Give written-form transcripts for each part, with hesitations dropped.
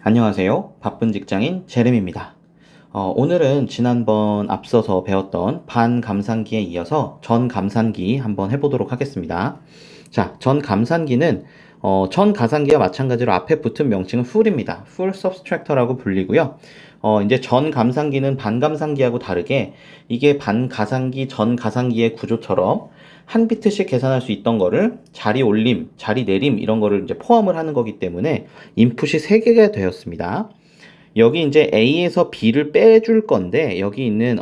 안녕하세요. 바쁜 직장인 제рем입니다. 오늘은 지난번 앞서서 배웠던 반감산기에 이어서 전감산기 한번 해보도록 하겠습니다. 자, 전감산기는 전가산기와 마찬가지로 앞에 붙은 명칭은 full입니다. full subtractor라고 불리고요. 이제 전감산기는 반감산기하고 다르게 이게 반가산기, 전가산기의 구조처럼 한 비트씩 계산할 수 있던 거를 자리 올림, 자리 내림 이런 거를 이제 포함을 하는 거기 때문에 인풋이 3개가 되었습니다. 여기 이제 A에서 B를 빼줄 건데 여기 있는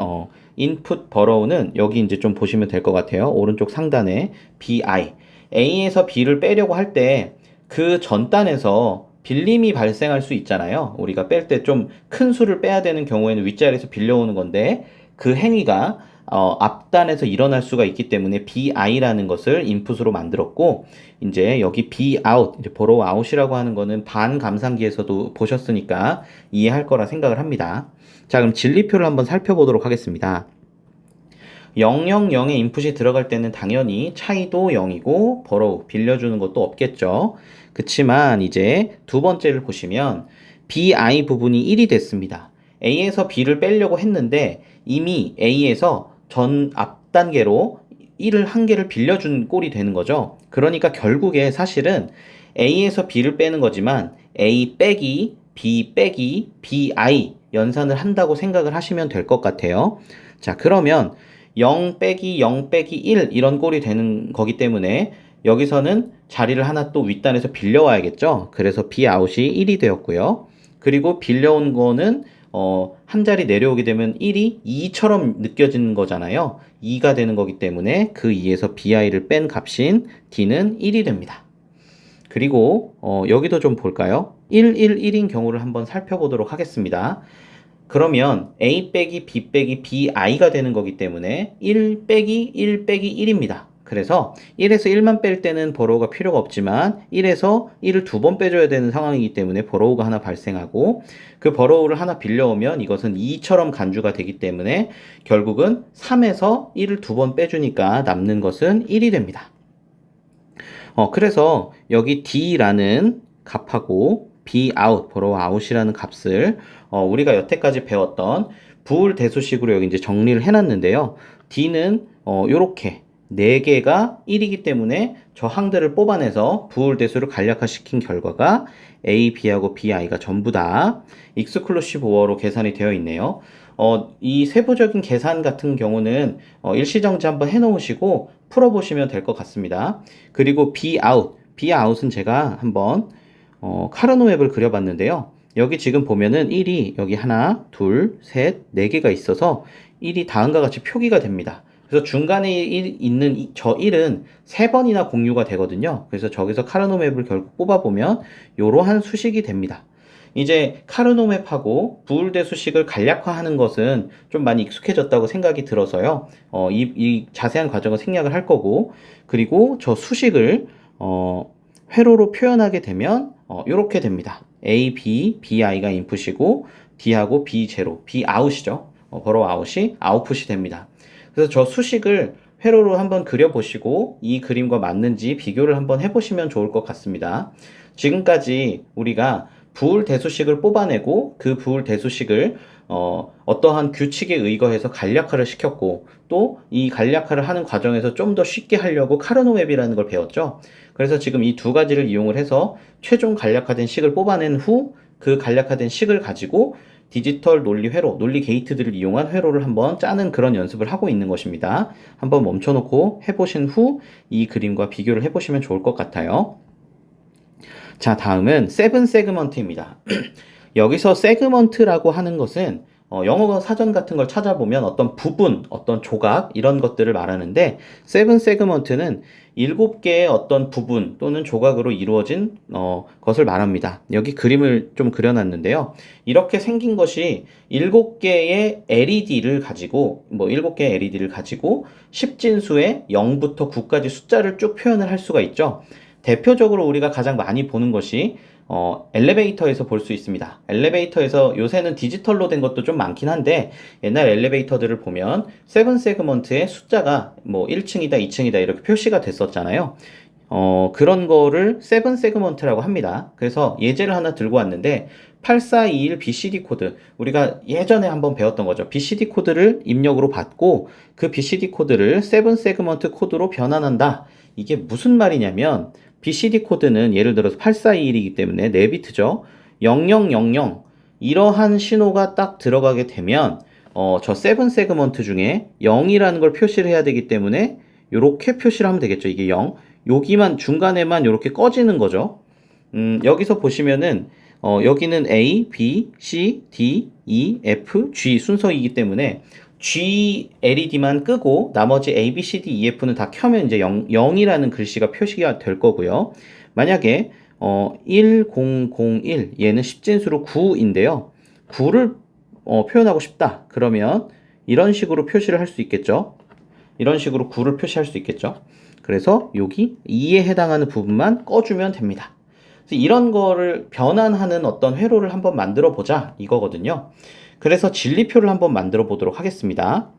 input borrow는 여기 이제 좀 보시면 될 것 같아요. 오른쪽 상단에 BI. A에서 B를 빼려고 할 때 그 전단에서 빌림이 발생할 수 있잖아요. 우리가 뺄 때 좀 큰 수를 빼야 되는 경우에는 윗자리에서 빌려오는 건데 그 행위가 앞단에서 일어날 수가 있기 때문에 BI라는 것을 인풋으로 만들었고, 이제 여기 BOUT, 이제 borrow out이라고 하는 거는 반감산기에서도 보셨으니까 이해할 거라 생각을 합니다. 자, 그럼 진리표를 한번 살펴보도록 하겠습니다. 000에 인풋이 들어갈 때는 당연히 차이도 0이고 borrow, 빌려주는 것도 없겠죠. 그치만 이제 두 번째를 보시면 BI 부분이 1이 됐습니다. A에서 B를 빼려고 했는데 이미 A에서 전 앞 단계로 1을 한 개를 빌려준 꼴이 되는 거죠. 그러니까 결국에 사실은 A에서 B를 빼는 거지만 A 빼기 B 빼기 BI 연산을 한다고 생각을 하시면 될 것 같아요. 자, 그러면 0 빼기 0 빼기 1 이런 꼴이 되는 거기 때문에 여기서는 자리를 하나 또 윗단에서 빌려와야겠죠. 그래서 B 아웃이 1이 되었고요. 그리고 빌려온 거는 한 자리 내려오게 되면 1이 2처럼 느껴지는 거잖아요. 2가 되는 거기 때문에 그 2에서 BI를 뺀 값인 D는 1이 됩니다. 그리고 여기도 좀 볼까요? 1, 1, 1인 경우를 한번 살펴보도록 하겠습니다. 그러면 A 빼기 B 빼기 BI가 되는 거기 때문에 1 빼기 1 빼기 1입니다. 그래서 1에서 1만 뺄 때는 borrow가 필요가 없지만 1에서 1을 두 번 빼줘야 되는 상황이기 때문에 borrow가 하나 발생하고, 그 borrow를 하나 빌려오면 이것은 2처럼 간주가 되기 때문에 결국은 3에서 1을 두 번 빼주니까 남는 것은 1이 됩니다. 그래서 여기 D라는 값하고 B out, borrow out이라는 값을 우리가 여태까지 배웠던 부울 대수식으로 여기 이제 정리를 해놨는데요. D는 요렇게 4개가 1이기 때문에 저 항들을 뽑아내서 부울 대수를 간략화시킨 결과가 A, B하고 BI가 전부 다 exclusive or로 계산이 되어 있네요. 이 세부적인 계산 같은 경우는 일시정지 한번 해놓으시고 풀어보시면 될 것 같습니다. 그리고 B out, B out은 제가 한번 카르노 맵을 그려봤는데요. 여기 지금 보면은 1이 여기 하나, 둘, 셋, 4개가 있어서 1이 다음과 같이 표기가 됩니다. 그래서 중간에 있는 저 1은 3번이나 공유가 되거든요. 그래서 저기서 카르노 맵을 결국 뽑아보면 이러한 수식이 됩니다. 이제 카르노 맵하고 부울대 수식을 간략화하는 것은 좀 많이 익숙해졌다고 생각이 들어서요. 이 자세한 과정을 생략을 할 거고, 그리고 저 수식을 회로로 표현하게 되면 이렇게 됩니다. A, B, BI가 인풋이고 D하고 B 제로, B 아웃이죠. borrow out이 아웃풋이 됩니다. 그래서 저 수식을 회로로 한번 그려보시고 이 그림과 맞는지 비교를 한번 해보시면 좋을 것 같습니다. 지금까지 우리가 부울 대수식을 뽑아내고 그 부울 대수식을 어떠한 규칙에 의거해서 간략화를 시켰고, 또 이 간략화를 하는 과정에서 좀 더 쉽게 하려고 카르노 맵이라는 걸 배웠죠. 그래서 지금 이 두 가지를 이용을 해서 최종 간략화된 식을 뽑아낸 후 그 간략화된 식을 가지고 디지털 논리 회로, 논리 게이트들을 이용한 회로를 한번 짜는 그런 연습을 하고 있는 것입니다. 한번 멈춰놓고 해보신 후 이 그림과 비교를 해보시면 좋을 것 같아요. 자, 다음은 세븐 세그먼트입니다. 여기서 세그먼트라고 하는 것은 영어 사전 같은 걸 찾아보면 어떤 부분, 어떤 조각 이런 것들을 말하는데, 세븐 세그먼트는 7개의 어떤 부분 또는 조각으로 이루어진 것을 말합니다. 여기 그림을 좀 그려놨는데요. 이렇게 생긴 것이 7개의 LED를 가지고 7개의 LED를 가지고 10진수의 0부터 9까지 숫자를 쭉 표현을 할 수가 있죠. 대표적으로 우리가 가장 많이 보는 것이 엘리베이터에서 볼 수 있습니다. 엘리베이터에서 요새는 디지털로 된 것도 좀 많긴 한데, 옛날 엘리베이터들을 보면 세븐 세그먼트의 숫자가 뭐 1층이다, 2층이다 이렇게 표시가 됐었잖아요. 그런 거를 세븐 세그먼트라고 합니다. 그래서 예제를 하나 들고 왔는데 8421 BCD 코드, 우리가 예전에 한번 배웠던 거죠. BCD 코드를 입력으로 받고 그 BCD 코드를 세븐 세그먼트 코드로 변환한다. 이게 무슨 말이냐면 BCD 코드는 예를 들어서 8421이기 때문에 4비트죠. 0000 이러한 신호가 딱 들어가게 되면 저 세븐 세그먼트 중에 0이라는 걸 표시를 해야 되기 때문에 이렇게 표시를 하면 되겠죠. 이게 0. 여기만 중간에만 이렇게 꺼지는 거죠. 여기서 보시면은 여기는 A, B, C, D, E, F, G 순서이기 때문에 G LED만 끄고 나머지 A, B, C, D, E, F는 다 켜면 이제 0이라는 글씨가 표시가 될 거고요. 만약에 1001 얘는 10진수로 9인데요. 9를 표현하고 싶다. 그러면 이런 식으로 표시를 할 수 있겠죠. 이런 식으로 9를 표시할 수 있겠죠. 그래서 여기 2에 해당하는 부분만 꺼주면 됩니다. 그래서 이런 거를 변환하는 어떤 회로를 한번 만들어 보자 이거거든요. 그래서 진리표를 한번 만들어 보도록 하겠습니다.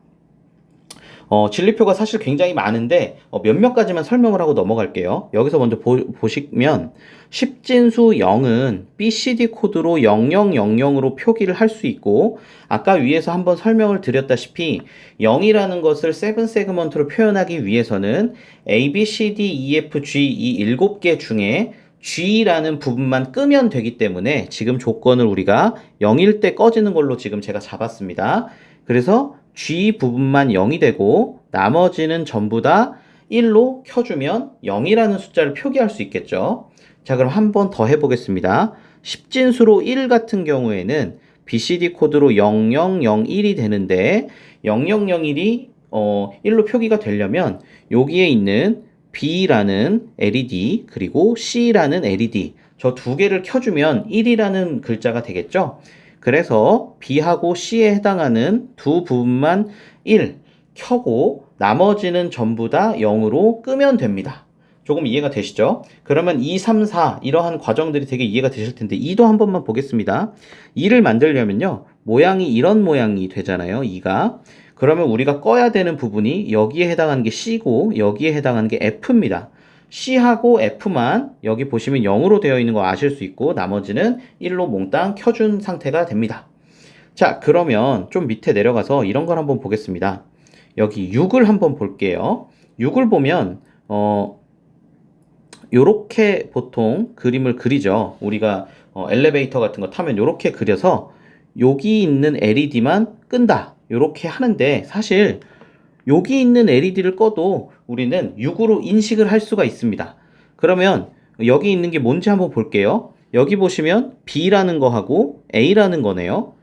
진리표가 사실 굉장히 많은데 몇몇 가지만 설명을 하고 넘어갈게요. 여기서 먼저 보시면 10진수 0은 BCD 코드로 0000으로 표기를 할 수 있고 아까 위에서 한번 설명을 드렸다시피 0이라는 것을 세븐 세그먼트로 표현하기 위해서는 A, B, C, D, E, F, G 이 7개 중에 G라는 부분만 끄면 되기 때문에 지금 조건을 우리가 0일 때 꺼지는 걸로 지금 제가 잡았습니다. 그래서 G 부분만 0이 되고 나머지는 전부 다 1로 켜주면 0이라는 숫자를 표기할 수 있겠죠. 자, 그럼 한 번 더 해보겠습니다. 10진수로 1 같은 경우에는 BCD 코드로 0001이 되는데 0001이 1로 표기가 되려면 여기에 있는 B라는 LED 그리고 C라는 LED 저 두 개를 켜주면 1이라는 글자가 되겠죠. 그래서 B하고 C에 해당하는 두 부분만 1 켜고 나머지는 전부 다 0으로 끄면 됩니다. 조금 이해가 되시죠? 그러면 2, 3, 4 이러한 과정들이 되게 이해가 되실 텐데 2도 한 번만 보겠습니다. 2를 만들려면요. 모양이 이런 모양이 되잖아요. 2가. 그러면 우리가 꺼야 되는 부분이 여기에 해당하는 게 C고 여기에 해당하는 게 F입니다. C하고 F만 여기 보시면 0으로 되어 있는 거 아실 수 있고 나머지는 1로 몽땅 켜준 상태가 됩니다. 자, 그러면 좀 밑에 내려가서 이런 걸 한번 보겠습니다. 여기 6을 한번 볼게요. 6을 보면 요렇게 보통 그림을 그리죠. 우리가 엘리베이터 같은 거 타면 요렇게 그려서 여기 있는 LED만 끈다. 요렇게 하는데 사실 여기 있는 LED를 꺼도 우리는 6으로 인식을 할 수가 있습니다. 그러면 여기 있는 게 뭔지 한번 볼게요. 여기 보시면 B라는 거하고 A라는 거네요.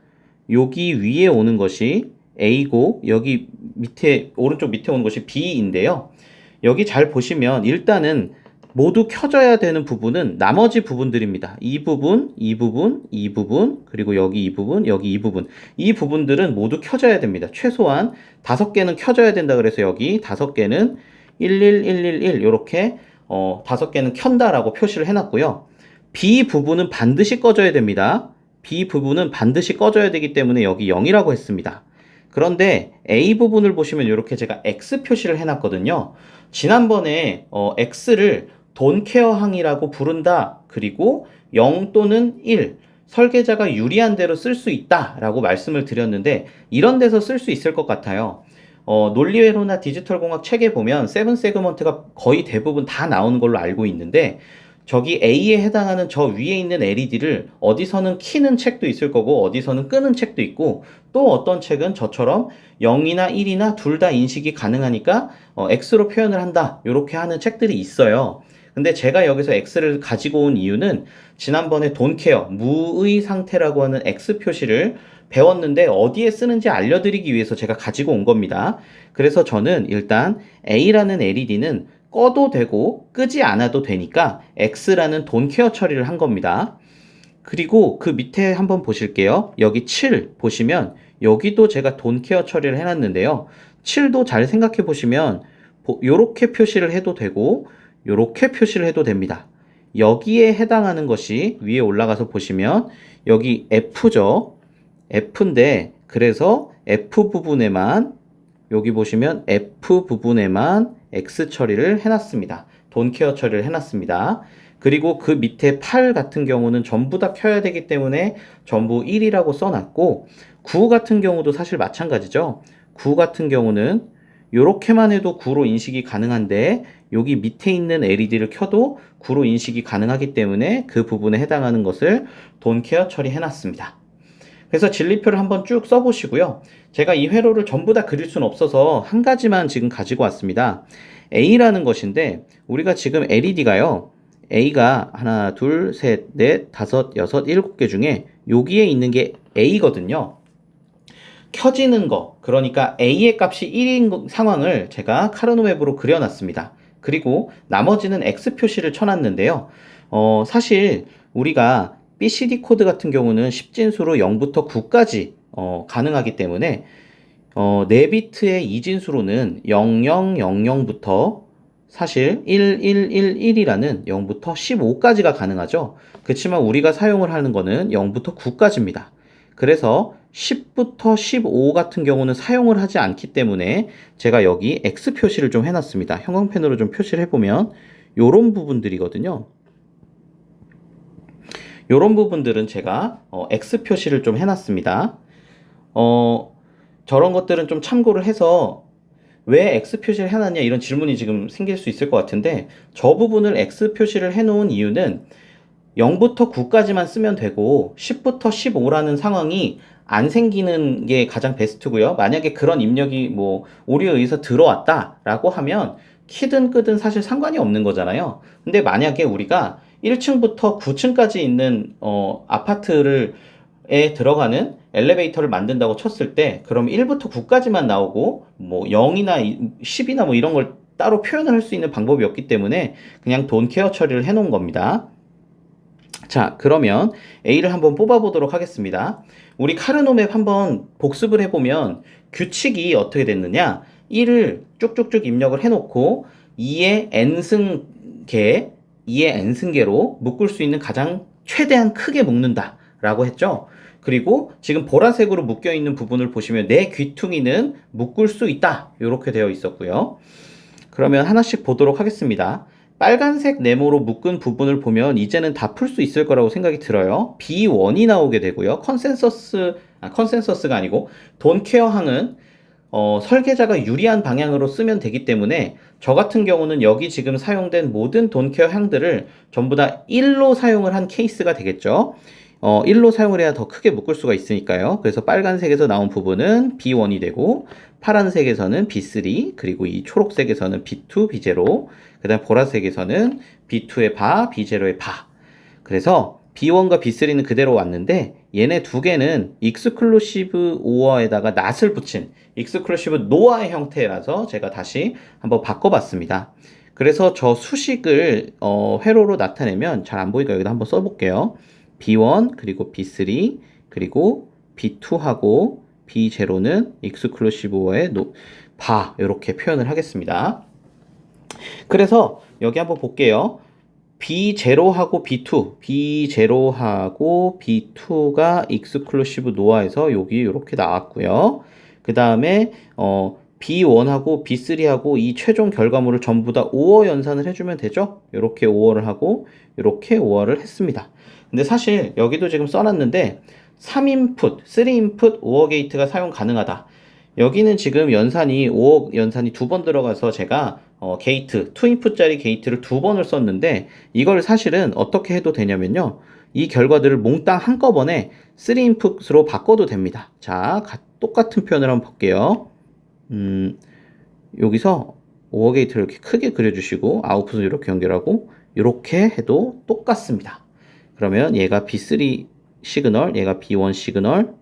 여기 위에 오는 것이 A고 여기 밑에 오른쪽 밑에 오는 것이 B인데요. 여기 잘 보시면 일단은 모두 켜져야 되는 부분은 나머지 부분들입니다. 이 부분, 이 부분, 이 부분, 그리고 여기 이 부분, 여기 이 부분. 이 부분들은 모두 켜져야 됩니다. 최소한 5개는 켜져야 된다 그래서 여기 5개는 11111 이렇게 5개는 켠다라고 표시를 해놨고요. B 부분은 반드시 꺼져야 됩니다. B 부분은 반드시 꺼져야 되기 때문에 여기 0이라고 했습니다. 그런데 A 부분을 보시면 이렇게 제가 X 표시를 해놨거든요. 지난번에 X를 돈케어항이라고 부른다. 그리고 0 또는 1 설계자가 유리한 대로 쓸 수 있다 라고 말씀을 드렸는데 이런 데서 쓸 수 있을 것 같아요. 논리회로나 디지털공학 책에 보면 세븐 세그먼트가 거의 대부분 다 나오는 걸로 알고 있는데 저기 A에 해당하는 저 위에 있는 LED를 어디서는 켜는 책도 있을 거고 어디서는 끄는 책도 있고 또 어떤 책은 저처럼 0이나 1이나 둘 다 인식이 가능하니까 X로 표현을 한다 이렇게 하는 책들이 있어요. 근데 제가 여기서 X를 가지고 온 이유는 지난번에 돈케어, 무의 상태라고 하는 X 표시를 배웠는데 어디에 쓰는지 알려드리기 위해서 제가 가지고 온 겁니다. 그래서 저는 일단 A라는 LED는 꺼도 되고 끄지 않아도 되니까 X라는 돈케어 처리를 한 겁니다. 그리고 그 밑에 한번 보실게요. 여기 7 보시면 여기도 제가 돈케어 처리를 해놨는데요. 7도 잘 생각해 보시면 요렇게 표시를 해도 되고 요렇게 표시를 해도 됩니다. 여기에 해당하는 것이 위에 올라가서 보시면 여기 F죠. F인데 그래서 F 부분에만 여기 보시면 F 부분에만 X 처리를 해놨습니다. 돈케어 처리를 해놨습니다. 그리고 그 밑에 8 같은 경우는 전부 다 켜야 되기 때문에 전부 1이라고 써놨고 9 같은 경우도 사실 마찬가지죠. 9 같은 경우는 이렇게만 해도 9로 인식이 가능한데 여기 밑에 있는 LED를 켜도 9로 인식이 가능하기 때문에 그 부분에 해당하는 것을 돈케어 처리해놨습니다. 그래서 진리표를 한번 쭉 써보시고요. 제가 이 회로를 전부 다 그릴 수는 없어서 한 가지만 지금 가지고 왔습니다. A라는 것인데 우리가 지금 LED가요. A가 하나, 둘, 셋, 넷, 다섯, 여섯, 일곱 개 중에 여기에 있는 게 A거든요. 켜지는 거, 그러니까 A의 값이 1인 상황을 제가 카르노 맵으로 그려놨습니다. 그리고 나머지는 X 표시를 쳐놨는데요. 사실 우리가 BCD 코드 같은 경우는 10진수로 0부터 9까지 가능하기 때문에 4비트의 이진수로는 0000부터 사실 1111이라는 0부터 15까지가 가능하죠. 그렇지만 우리가 사용을 하는 거는 0부터 9까지입니다. 그래서 10부터 15 같은 경우는 사용을 하지 않기 때문에 제가 여기 X 표시를 좀 해놨습니다. 형광펜으로 좀 표시를 해보면 요런 부분들이거든요. 요런 부분들은 제가 X 표시를 좀 해놨습니다. 저런 것들은 좀 참고를 해서 왜 X 표시를 해놨냐 이런 질문이 지금 생길 수 있을 것 같은데 저 부분을 X 표시를 해놓은 이유는 0부터 9까지만 쓰면 되고 10부터 15라는 상황이 안 생기는 게 가장 베스트고요. 만약에 그런 입력이 뭐 오류에 의해서 들어왔다라고 하면 키든 끄든 사실 상관이 없는 거잖아요. 근데 만약에 우리가 1층부터 9층까지 있는 아파트에 들어가는 엘리베이터를 만든다고 쳤을 때 그럼 1부터 9까지만 나오고 뭐 0이나 10이나 뭐 이런 걸 따로 표현을 할 수 있는 방법이 없기 때문에 그냥 돈케어 처리를 해 놓은 겁니다. 자, 그러면 A를 한번 뽑아보도록 하겠습니다. 우리 카르노 맵 한번 복습을 해보면 규칙이 어떻게 됐느냐? 1을 쭉쭉쭉 입력을 해놓고 2의 n승계, 2의 n승계로 묶을 수 있는 가장 최대한 크게 묶는다 라고 했죠. 그리고 지금 보라색으로 묶여있는 부분을 보시면 내 귀퉁이는 묶을 수 있다 이렇게 되어 있었고요. 그러면 하나씩 보도록 하겠습니다. 빨간색 네모로 묶은 부분을 보면 이제는 다 풀 수 있을 거라고 생각이 들어요. B1이 나오게 되고요. 컨센서스가 아니고 돈케어 항은 설계자가 유리한 방향으로 쓰면 되기 때문에 저 같은 경우는 여기 지금 사용된 모든 돈케어 향들을 전부 다 1로 사용을 한 케이스가 되겠죠. 1로 사용을 해야 더 크게 묶을 수가 있으니까요. 그래서 빨간색에서 나온 부분은 B1이 되고 파란색에서는 B3 그리고 이 초록색에서는 B2, B0 그 다음 보라색에서는 B2의 바, B0의 바. 그래서 B1과 B3는 그대로 왔는데 얘네 두 개는 익스클루시브 오어에다가 낫을 붙인 익스클루시브 노아의 형태라서 제가 다시 한번 바꿔봤습니다. 그래서 저 수식을 회로로 나타내면 잘 안 보이니까 여기다 한번 써볼게요. B1 그리고 B3 그리고 B2하고 B0는 익스클루시브 오어의 바 이렇게 표현을 하겠습니다. 그래서 여기 한번 볼게요. B0하고 B2, B0하고 B2가 익스클루시브 노아에서 여기 이렇게 나왔고요. 그 다음에 B1하고 B3하고 이 최종 결과물을 전부 다 5어 연산을 해주면 되죠. 이렇게 5어를 하고 이렇게 5어를 했습니다. 근데 사실 여기도 지금 써놨는데 3인풋, 3인풋 5어 게이트가 사용 가능하다. 여기는 지금 연산이 5억 연산이 2번 들어가서 제가 게이트 2인풋짜리 게이트를 2번을 썼는데 이걸 사실은 어떻게 해도 되냐면요. 이 결과들을 몽땅 한꺼번에 3인풋으로 바꿔도 됩니다. 자, 똑같은 표현을 한번 볼게요. 여기서 5억 게이트를 이렇게 크게 그려주시고 아웃풋을 이렇게 연결하고 이렇게 해도 똑같습니다. 그러면 얘가 B3 시그널, 얘가 B1 시그널,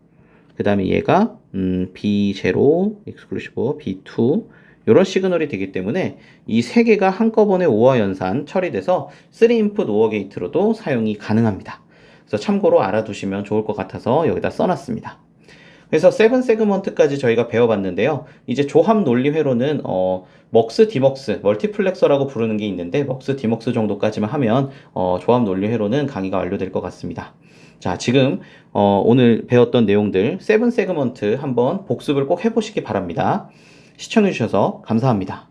그 다음에 얘가 B0, 익스클루시브, B2 이런 시그널이 되기 때문에 이 세 개가 한꺼번에 5어 연산 처리돼서 3인풋 5어 게이트로도 사용이 가능합니다. 그래서 참고로 알아두시면 좋을 것 같아서 여기다 써놨습니다. 그래서 7 세그먼트까지 저희가 배워봤는데요. 이제 조합 논리 회로는 먹스, 디먹스, 멀티플렉서라고 부르는 게 있는데 먹스, 디먹스 정도까지만 하면 조합 논리 회로는 강의가 완료될 것 같습니다. 자, 지금 오늘 배웠던 내용들 7 세그먼트 한번 복습을 꼭 해보시기 바랍니다. 시청해주셔서 감사합니다.